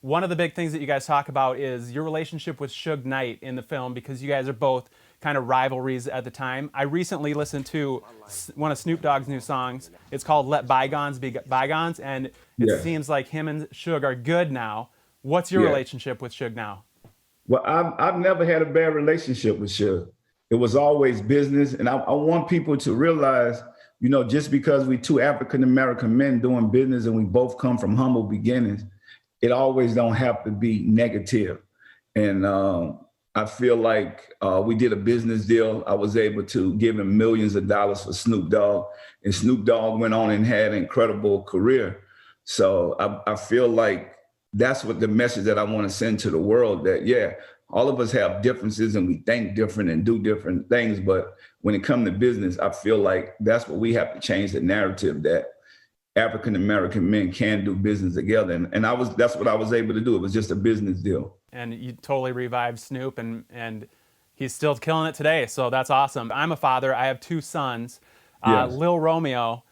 One of the big things that you guys talk about is your relationship with Suge Knight in the film because you guys are both kind of rivalries at the time. I recently listened to one of Snoop Dogg's new songs. It's called Let Bygones Be Bygones, and it Yeah, seems like him and Suge are good now. What's your yeah. relationship with Suge now? Well, I've never had a bad relationship with Suge. It was always business, and I want people to realize, just because we two African American men doing business and we both come from humble beginnings, it always don't have to be negative. And I feel like we did a business deal. I was able to give him millions of dollars for Snoop Dogg, and Snoop Dogg went on and had an incredible career. So I feel like that's what the message that I want to send to the world, that, yeah, all of us have differences and we think different and do different things. But when it comes to business, I feel like that's what we have to change the narrative, that African American men can do business together. And that's what I was able to do. It was just a business deal. And you totally revived Snoop, and he's still killing it today. So that's awesome. I'm a father. I have two sons. Yes. Lil Romeo.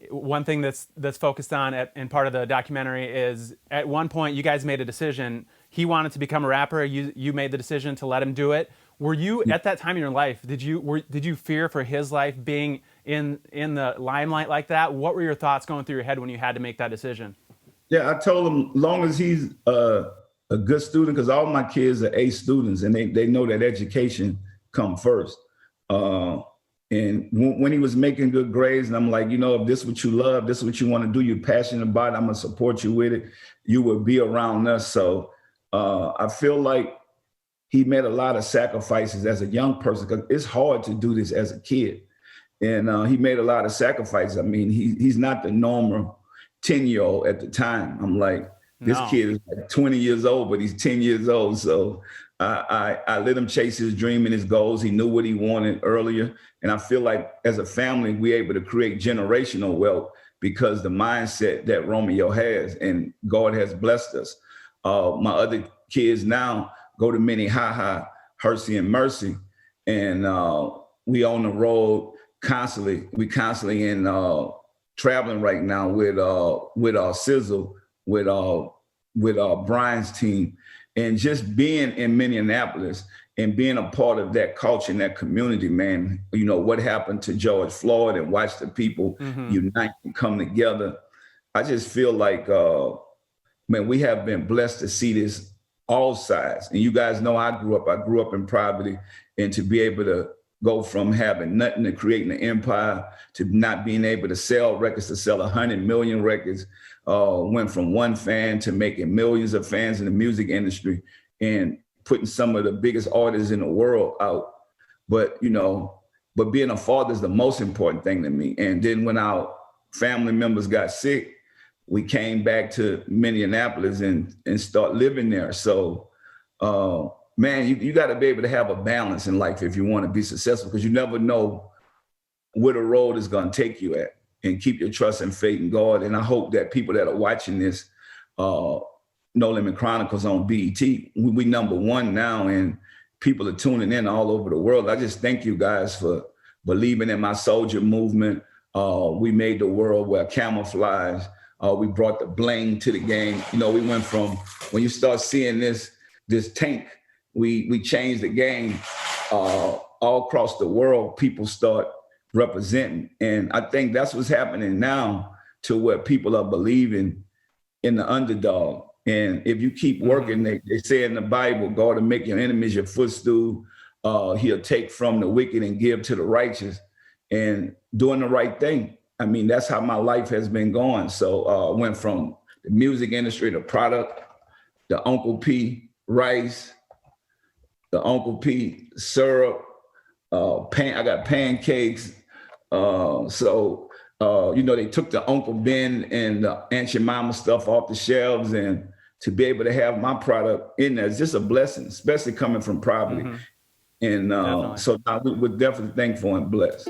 One thing that's focused on in part of the documentary is at one point you guys made a decision. He wanted to become a rapper. You made the decision to let him do it. Were you at that time in your life? Did you fear for his life being in the limelight like that? What were your thoughts going through your head when you had to make that decision? Yeah, I told him, long as he's a good student, because all my kids are A students and they know that education come first. Uh, and when he was making good grades, and I'm like, if this is what you love, this is what you want to do, you're passionate about it, I'm gonna support you with it. You will be around us. So I feel like he made a lot of sacrifices as a young person, because it's hard to do this as a kid. And he made a lot of sacrifices. I mean, he's not the normal 10-year-old at the time. I'm like, this No. kid is like 20 years old, but he's 10 years old. So I let him chase his dream and his goals. He knew what he wanted earlier. And I feel like as a family, we're able to create generational wealth because the mindset that Romeo has, and God has blessed us. My other kids now go to Minnehaha, Hersey and Mercy, and we on the road constantly. We constantly in traveling right now with Sizzle, with Brian's team, and just being in Minneapolis and being a part of that culture and that community, man. What happened to George Floyd, and watch the people unite and come together. I just feel like, man, we have been blessed to see this all sides. And you guys know I grew up in poverty, and to be able to go from having nothing to creating an empire to not being able to sell records, to sell 100 million records, went from one fan to making millions of fans in the music industry and putting some of the biggest artists in the world out. But, but being a father is the most important thing to me. And then when our family members got sick, we came back to Minneapolis and start living there. So, man, you got to be able to have a balance in life if you want to be successful, because you never know where the road is going to take you at. And keep your trust and faith in God. And I hope that people that are watching this, No Limit Chronicles on BET, we number one now, and people are tuning in all over the world. I just thank you guys for believing in my soldier movement. We made the world wear camouflage. We brought the bling to the game. We went from, when you start seeing this tank, we changed the game all across the world. People start representing. And I think that's what's happening now, to where people are believing in the underdog. And if you keep working, they say in the Bible, God will make your enemies your footstool. He'll take from the wicked and give to the righteous, and doing the right thing. I mean, that's how my life has been going. So I went from the music industry, the product, the Uncle P rice, the Uncle P syrup, I got pancakes. They took the Uncle Ben and the Aunt Jemima stuff off the shelves, and to be able to have my product in there is just a blessing, especially coming from poverty. And Definitely. so we're definitely thankful and blessed.